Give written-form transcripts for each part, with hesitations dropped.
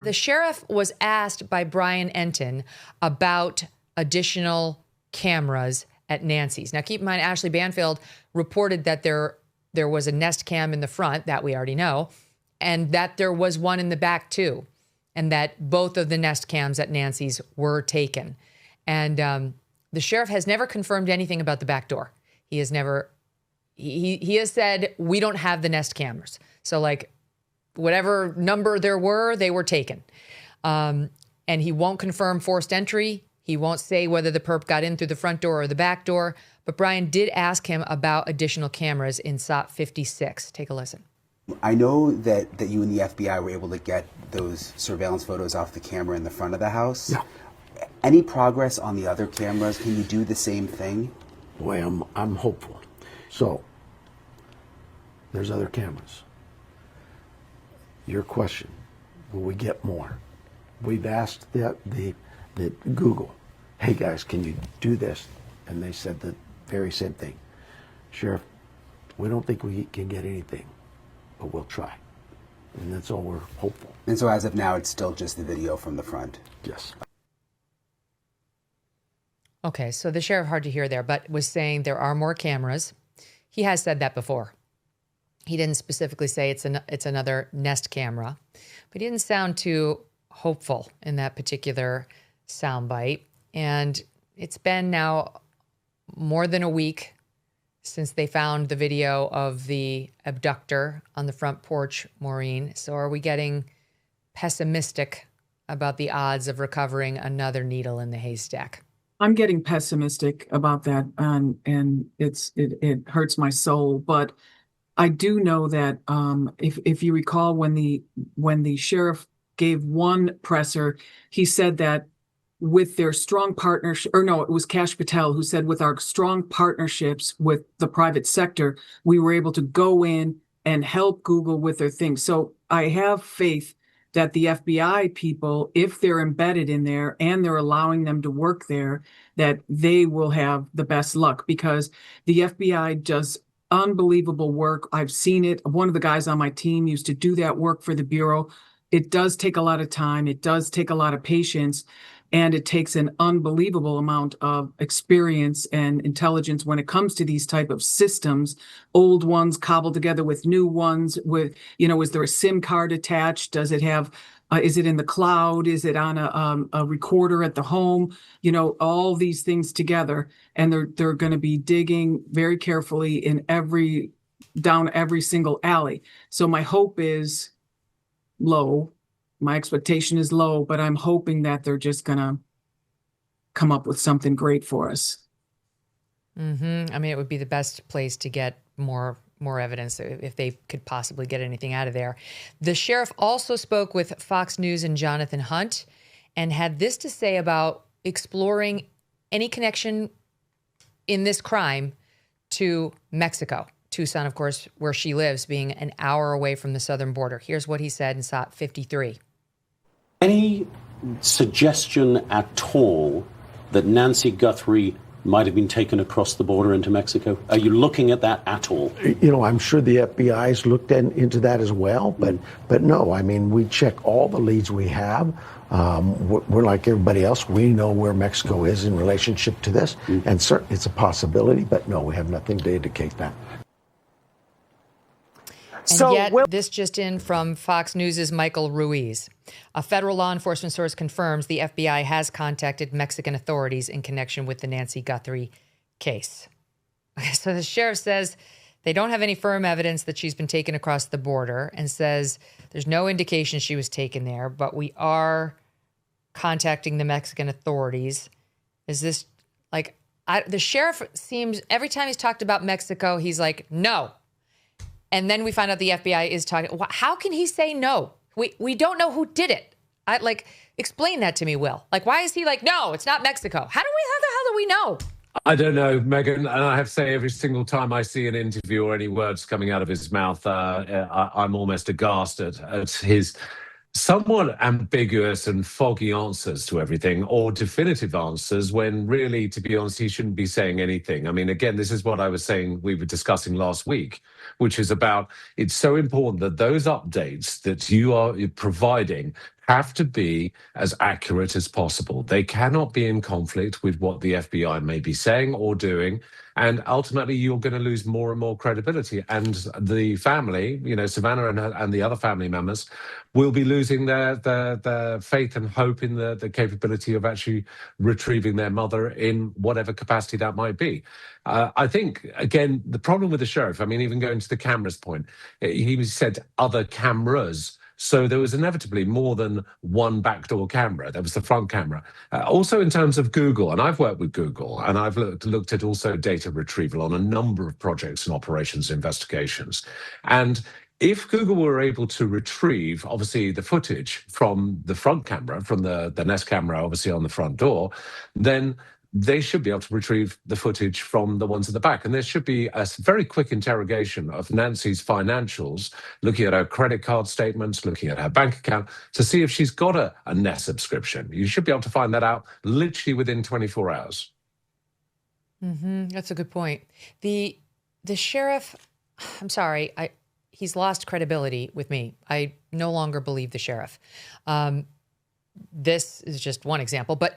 The sheriff was asked by Brian Enton about additional cameras at Nancy's. Now, keep in mind, Ashley Banfield reported that there was a Nest cam in the front, that we already know, and that there was one in the back too, and that both of the Nest cams at Nancy's were taken. And the sheriff has never confirmed anything about the back door. He has never, he has said, we don't have the Nest cameras. So like, whatever number there were, they were taken. And he won't confirm forced entry. He won't say whether the perp got in through the front door or the back door. But Brian did ask him about additional cameras in SOT 56. Take a listen. I know that you and the FBI were able to get those surveillance photos off the camera in the front of the house. Yeah. Any progress on the other cameras? Can you do the same thing? Boy, I'm hopeful. So, there's other cameras. Your question, will we get more? We've asked the Google, hey guys, can you do this? And they said the very same thing. Sheriff, we don't think we can get anything, but we'll try. And that's all we're hopeful. And so as of now, it's still just the video from the front? Yes. Okay, so the sheriff, hard to hear there, but was saying there are more cameras. He has said that before. He didn't specifically say it's another Nest camera, but he didn't sound too hopeful in that particular soundbite. And it's been now more than a week since they found the video of the abductor on the front porch, Maureen. So are we getting pessimistic about the odds of recovering another needle in the haystack? I'm getting pessimistic about that, and it hurts my soul. But I do know that if you recall, when the sheriff gave one presser, he said that with their strong partnership, or no, it was Kash Patel who said, with our strong partnerships with the private sector, we were able to go in and help Google with their things. So I have faith that the FBI people, if they're embedded in there and they're allowing them to work there, that they will have the best luck, because the FBI does unbelievable work. I've seen it. One of the guys on my team used to do that work for the Bureau. It does take a lot of time. It does take a lot of patience. And it takes an unbelievable amount of experience and intelligence when it comes to these type of systems, old ones cobbled together with new ones. With, is there a SIM card attached? Does it have, is it in the cloud? Is it on a recorder at the home? All these things together. And they're going to be digging very carefully in down every single alley. So my hope is low. My expectation is low, but I'm hoping that they're just going to come up with something great for us. Mm-hmm. I mean, it would be the best place to get more evidence if they could possibly get anything out of there. The sheriff also spoke with Fox News and Jonathan Hunt and had this to say about exploring any connection in this crime to Mexico. Tucson, of course, where she lives, being an hour away from the southern border. Here's what he said in SOT 53. Any suggestion at all that Nancy Guthrie might have been taken across the border into Mexico? Are you looking at that at all? I'm sure the FBI's looked into that as well, but no, I mean, we check all the leads we have. We're like everybody else. We know where Mexico is in relationship to this, and certainly it's a possibility, but no, we have nothing to indicate that. And yet, this just in from Fox News' Michael Ruiz. A federal law enforcement source confirms the FBI has contacted Mexican authorities in connection with the Nancy Guthrie case. So the sheriff says they don't have any firm evidence that she's been taken across the border, and says there's no indication she was taken there, but we are contacting the Mexican authorities. Is this like, the sheriff seems, every time he's talked about Mexico, he's like, no. And then we find out the FBI is talking. How can he say no? We don't know who did it. Explain that to me, Will. Why is he like, no, it's not Mexico? How the hell do we know? I don't know, Megyn. And I have to say, every single time I see an interview or any words coming out of his mouth, I'm almost aghast at his somewhat ambiguous and foggy answers to everything, or definitive answers, when really, to be honest, he shouldn't be saying anything. I mean, again, this is what I was saying we were discussing last week, which is about, it's so important that those updates that you are providing, have to be as accurate as possible. They cannot be in conflict with what the FBI may be saying or doing. And ultimately, you're going to lose more and more credibility. And the family, Savannah and the other family members, will be losing their faith and hope in the capability of actually retrieving their mother in whatever capacity that might be. I think, again, the problem with the sheriff, even going to the cameras point, he said other cameras. So there was inevitably more than one backdoor camera. There was the front camera. Also in terms of Google, and I've worked with Google, and I've looked at also data retrieval on a number of projects and operations investigations. And if Google were able to retrieve, obviously, the footage from the front camera, from the Nest camera, obviously, on the front door, then they should be able to retrieve the footage from the ones at the back. And there should be a very quick interrogation of Nancy's financials, looking at her credit card statements, looking at her bank account, to see if she's got a Nest subscription. You should be able to find that out literally within 24 hours. That's a good point. The sheriff, I'm sorry, he's lost credibility with me. I no longer believe the sheriff. This is just one example, but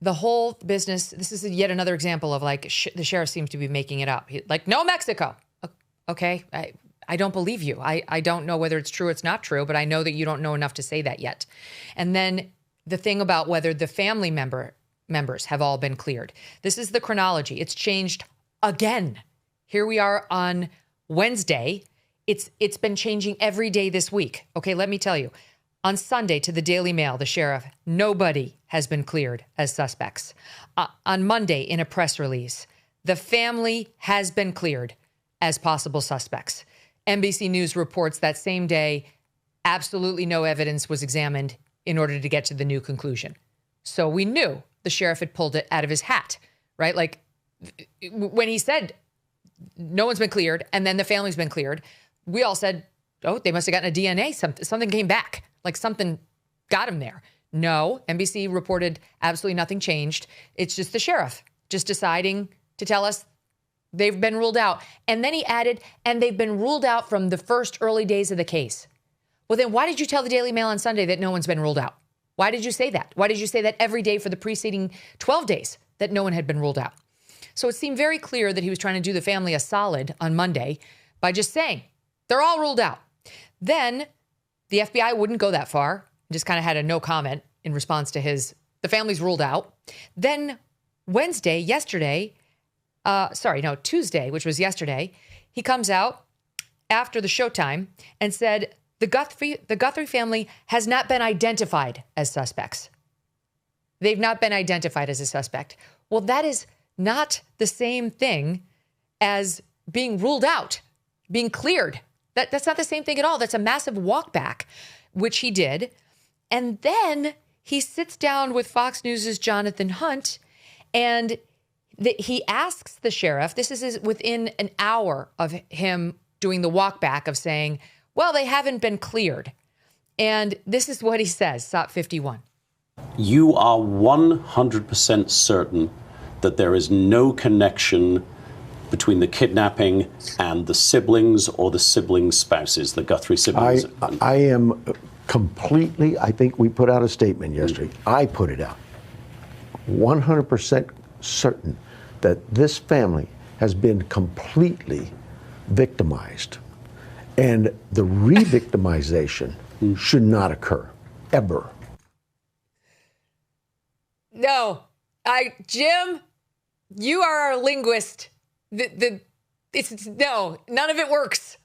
the whole business, this is yet another example of the sheriff seems to be making it up. No, Mexico. Okay, I don't believe you. I don't know whether it's true or it's not true, but I know that you don't know enough to say that yet. And then the thing about whether the family members have all been cleared. This is the chronology. It's changed again. Here we are on Wednesday. It's been changing every day this week. Okay, let me tell you. On Sunday, to the Daily Mail, the sheriff, nobody has been cleared as suspects. On Monday, in a press release, the family has been cleared as possible suspects. NBC News reports that same day, absolutely no evidence was examined in order to get to the new conclusion. So we knew the sheriff had pulled it out of his hat, right? When he said, no one's been cleared, and then the family's been cleared, we all said, oh, they must have gotten a DNA. Something came back. Something got him there. No, NBC reported absolutely nothing changed. It's just the sheriff just deciding to tell us they've been ruled out. And then he added, and they've been ruled out from the first early days of the case. Well, then why did you tell the Daily Mail on Sunday that no one's been ruled out? Why did you say that? Why did you say that every day for the preceding 12 days that no one had been ruled out? So it seemed very clear that he was trying to do the family a solid on Monday by just saying, they're all ruled out. Then the FBI wouldn't go that far, just kind of had a no comment in response to the family's ruled out. Then Tuesday, which was yesterday, he comes out after the showtime and said the Guthrie family has not been identified as suspects. They've not been identified as a suspect. Well, that is not the same thing as being ruled out, being cleared. That's not the same thing at all. That's a massive walk back, which he did. And then he sits down with Fox News' Jonathan Hunt, and he asks the sheriff, this is within an hour of him doing the walk back of saying, well, they haven't been cleared. And this is what he says, SOP 51. You are 100% certain that there is no connection between the kidnapping and the siblings or the siblings' spouses, the Guthrie siblings? I am completely, I think we put out a statement yesterday. I put it out. 100% certain that this family has been completely victimized. And the re-victimization should not occur, ever. No, Jim, you are our linguist. No, none of it works.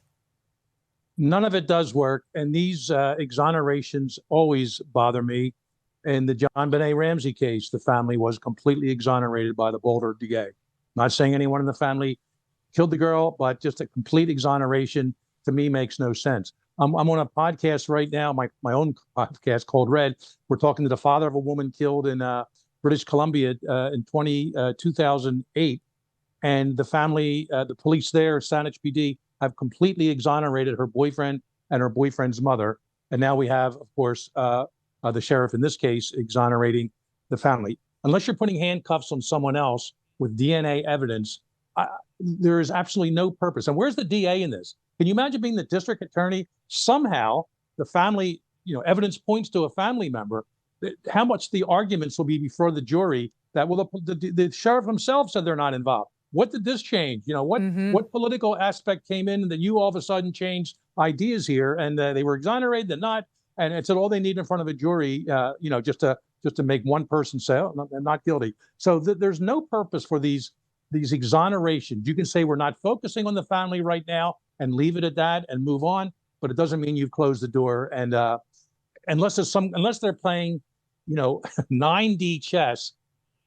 None of it does work. And these exonerations always bother me. In the John Benet Ramsey case, the family was completely exonerated by the Boulder DA. Not saying anyone in the family killed the girl, but just a complete exoneration to me makes no sense. I'm on a podcast right now, my own podcast called Red. We're talking to the father of a woman killed in British Columbia in 2008. And the family, the police there, Saanich PD, have completely exonerated her boyfriend and her boyfriend's mother. And now we have, of course, the sheriff in this case exonerating the family. Unless you're putting handcuffs on someone else with DNA evidence, there is absolutely no purpose. And where's the DA in this? Can you imagine being the district attorney? Somehow the family, evidence points to a family member, how much the arguments will be before the jury that, well, the sheriff himself said they're not involved. What did this change? What political aspect came in that you all of a sudden changed ideas here, and they were exonerated, they're not, and it's all they need in front of a jury, just to make one person say, oh, not guilty. So there's no purpose for these exonerations. You can say we're not focusing on the family right now and leave it at that and move on, but it doesn't mean you've closed the door. And unless they're playing, 9D chess,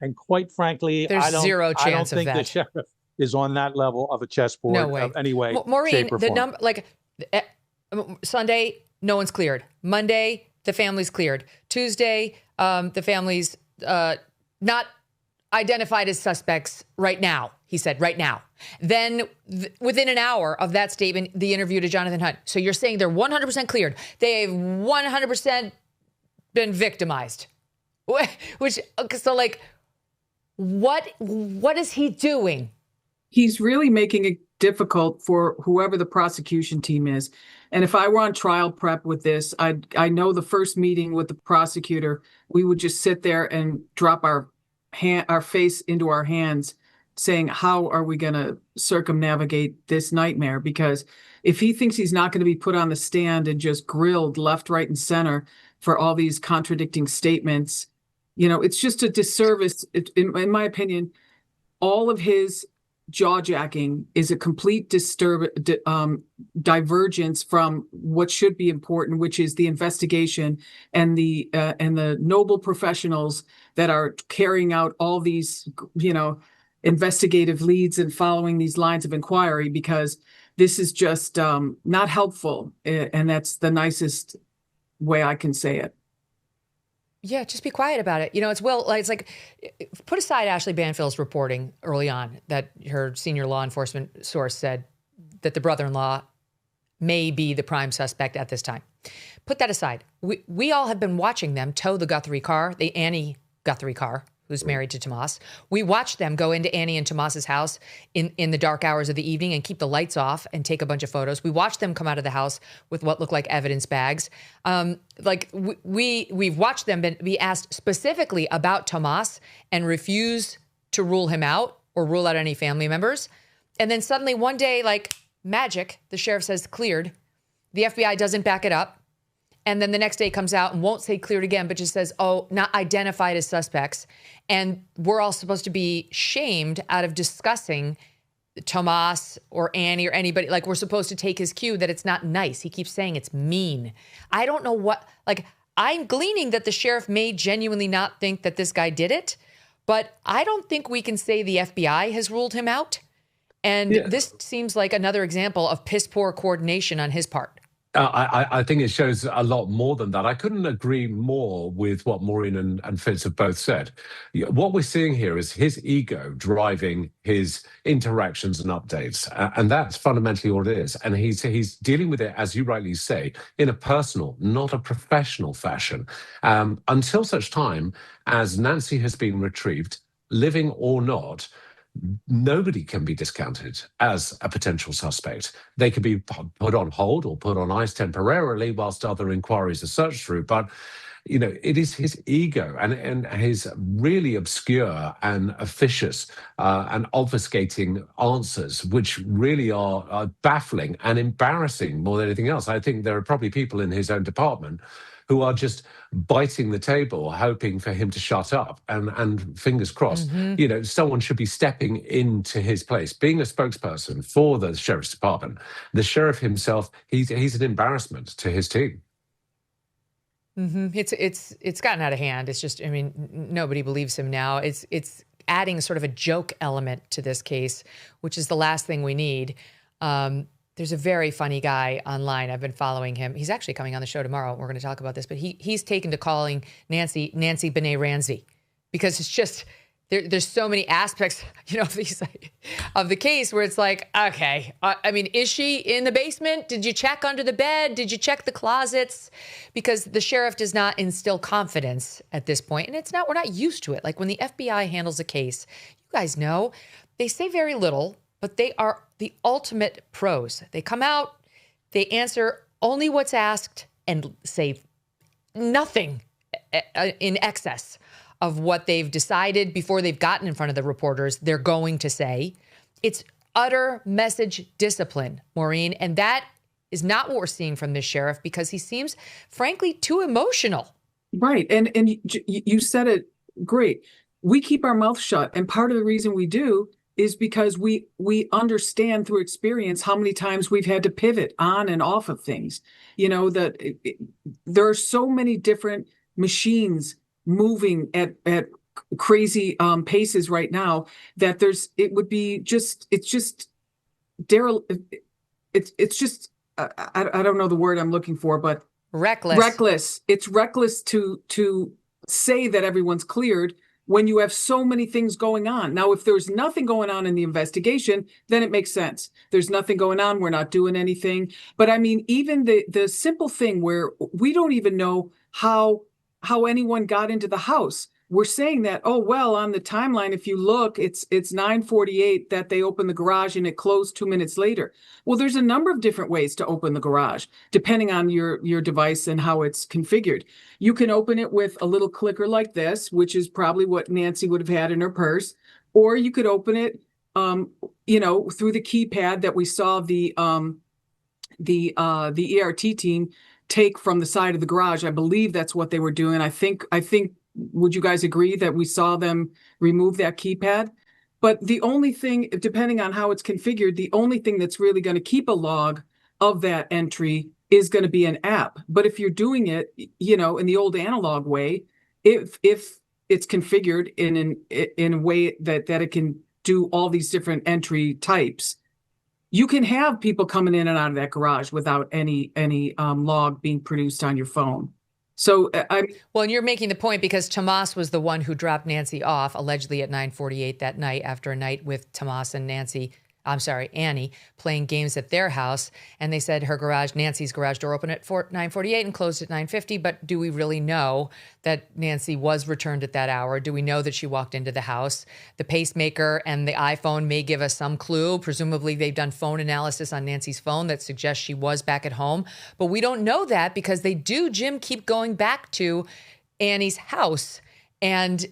and quite frankly, there's zero chance I don't think of that. the sheriff is on that level of a chessboard. No way. Anyway, Maureen, shape or the form. number, Sunday, no one's cleared. Monday, the family's cleared. Tuesday, the family's not identified as suspects right now, he said, right now. Then within an hour of that statement, the interview to Jonathan Hunt. So you're saying they're 100% cleared. They've 100% been victimized. What is he doing? He's really making it difficult for whoever the prosecution team is. And if I were on trial prep with this, I know the first meeting with the prosecutor, we would just sit there and drop our face into our hands saying, how are we going to circumnavigate this nightmare? Because if he thinks he's not going to be put on the stand and just grilled left, right, and center for all these contradicting statements, it's just a disservice. In my opinion, all of his jaw-jacking is a complete divergence from what should be important, which is the investigation and the noble professionals that are carrying out all these, investigative leads and following these lines of inquiry, because this is just not helpful. And that's the nicest way I can say it. Yeah, just be quiet about it. It's like, put aside Ashley Banfield's reporting early on that her senior law enforcement source said that the brother-in-law may be the prime suspect at this time. Put that aside. We all have been watching them tow the Guthrie car, the Annie Guthrie car, who's married to Tomas. We watched them go into Annie and Tomas's house in the dark hours of the evening and keep the lights off and take a bunch of photos. We watched them come out of the house with what looked like evidence bags. We've watched them be asked specifically about Tomas and refuse to rule him out or rule out any family members. And then suddenly one day, like magic, the sheriff says cleared. The FBI doesn't back it up. And then the next day comes out and won't say cleared again, but just says, oh, not identified as suspects. And we're all supposed to be shamed out of discussing Tomas or Annie or anybody. Like, we're supposed to take his cue that it's not nice. He keeps saying it's mean. I don't know I'm gleaning that the sheriff may genuinely not think that this guy did it, but I don't think we can say the FBI has ruled him out. And this seems like another example of piss poor coordination on his part. I think it shows a lot more than that. I couldn't agree more with what Maureen and Fitz have both said. What we're seeing here is his ego driving his interactions and updates. And that's fundamentally all it is. And he's dealing with it, as you rightly say, in a personal, not a professional fashion. Until such time as Nancy has been retrieved, living or not, nobody can be discounted as a potential suspect. They can be put on hold or put on ice temporarily whilst other inquiries are searched through. But, it is his ego and his really obscure and officious and obfuscating answers, which really are baffling and embarrassing more than anything else. I think there are probably people in his own department who are just biting the table, hoping for him to shut up. And fingers crossed, someone should be stepping into his place, being a spokesperson for the sheriff's department. The sheriff himself, he's an embarrassment to his team. Mm-hmm. It's gotten out of hand. It's just, nobody believes him now. It's adding sort of a joke element to this case, which is the last thing we need. There's a very funny guy online. I've been following him. He's actually coming on the show tomorrow. We're going to talk about this, but he's taken to calling Nancy Benet Ramsey, because it's just there's so many aspects, of the case where it's like, okay, is she in the basement? Did you check under the bed? Did you check the closets? Because the sheriff does not instill confidence at this point, and we're not used to it. Like, when the FBI handles a case, you guys know, they say very little, but they are the ultimate pros. They come out, they answer only what's asked, and say nothing in excess of what they've decided before they've gotten in front of the reporters they're going to say. It's utter message discipline, Maureen, and that is not what we're seeing from this sheriff because he seems, frankly, too emotional. Right. And you said it great. We keep our mouth shut. And part of the reason we do is because we understand through experience how many times we've had to pivot on and off of things. You know, that there are so many different machines moving at crazy paces right now that I don't know the word I'm looking for, but reckless. It's reckless to say that everyone's cleared when you have so many things going on. Now, if there's nothing going on in the investigation, then it makes sense. There's nothing going on. We're not doing anything. But I mean, even the simple thing where we don't even know how anyone got into the house. We're saying that, oh, well, on the timeline, if you look, it's 9:48 that they opened the garage and it closed 2 minutes later. Well, there's a number of different ways to open the garage, depending on your device and how it's configured. You can open it with a little clicker like this, which is probably what Nancy would have had in her purse, or you could open it, through the keypad that we saw the ERT team take from the side of the garage. I believe that's what they were doing. I think. Would you guys agree that we saw them remove that keypad? But the only thing, depending on how it's configured, the only thing that's really going to keep a log of that entry is going to be an app. But if you're doing it, in the old analog way, if it's configured in a way that it can do all these different entry types, you can have people coming in and out of that garage without any log being produced on your phone. So and you're making the point because Tomas was the one who dropped Nancy off allegedly at 9:48 that night after a night with Tomas and Annie playing games at their house. And they said Nancy's garage door opened at 9:48 and closed at 9:50. But do we really know that Nancy was returned at that hour? Do we know that she walked into the house? The pacemaker and the iPhone may give us some clue. Presumably they've done phone analysis on Nancy's phone that suggests she was back at home. But we don't know that because they do, Jim, keep going back to Annie's house and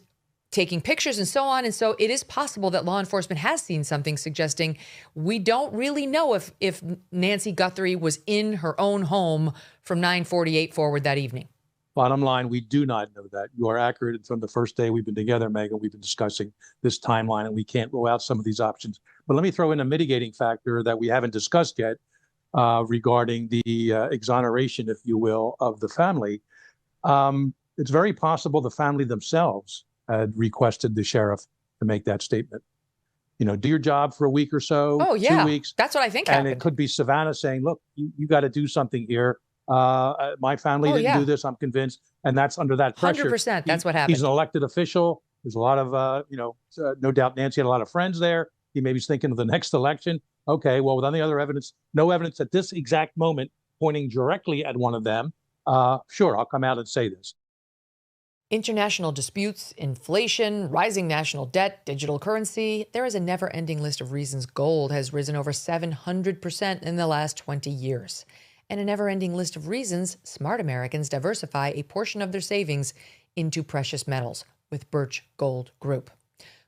taking pictures and so on. And so it is possible that law enforcement has seen something suggesting we don't really know if Nancy Guthrie was in her own home from 9:48 forward that evening. Bottom line, we do not know that. You are accurate. From the first day we've been together, Megyn, we've been discussing this timeline and we can't rule out some of these options. But let me throw in a mitigating factor that we haven't discussed yet regarding the exoneration, if you will, of the family. It's very possible the family themselves had requested the sheriff to make that statement. Do your job for a week or so, Oh, yeah. 2 weeks. That's what I think And happened. it could be Savannah saying, look, you got to do something here. My family didn't do this, I'm convinced. And that's under that pressure. 100%. That's what happened. He's an elected official. There's a lot of, no doubt Nancy had a lot of friends there. He maybe is thinking of the next election. Okay, well, with any other evidence, no evidence at this exact moment pointing directly at one of them. Sure, I'll come out and say this. International disputes, inflation, rising national debt, digital currency. There is a never-ending list of reasons gold has risen over 700% in the last 20 years. And a never-ending list of reasons smart Americans diversify a portion of their savings into precious metals with Birch Gold Group.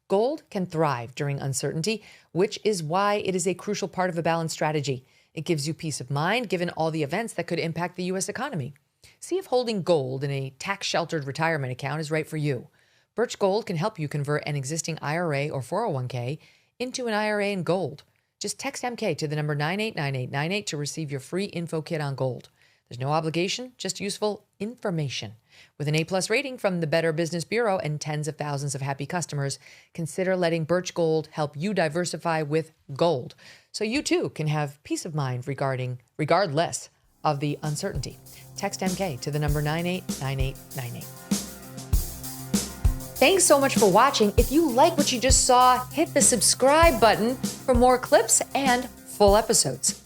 Gold can thrive during uncertainty, which is why it is a crucial part of a balanced strategy. It gives you peace of mind given all the events that could impact the U.S. economy. See if holding gold in a tax-sheltered retirement account is right for you. Birch Gold can help you convert an existing IRA or 401k into an IRA in gold. Just text MK to the number 989898 to receive your free info kit on gold. There's no obligation, just useful information. With an A+ rating from the Better Business Bureau and tens of thousands of happy customers, consider letting Birch Gold help you diversify with gold, so you too can have peace of mind regardless of the uncertainty. Text MK to the number 989898. Thanks so much for watching. If you like what you just saw, hit the subscribe button for more clips and full episodes.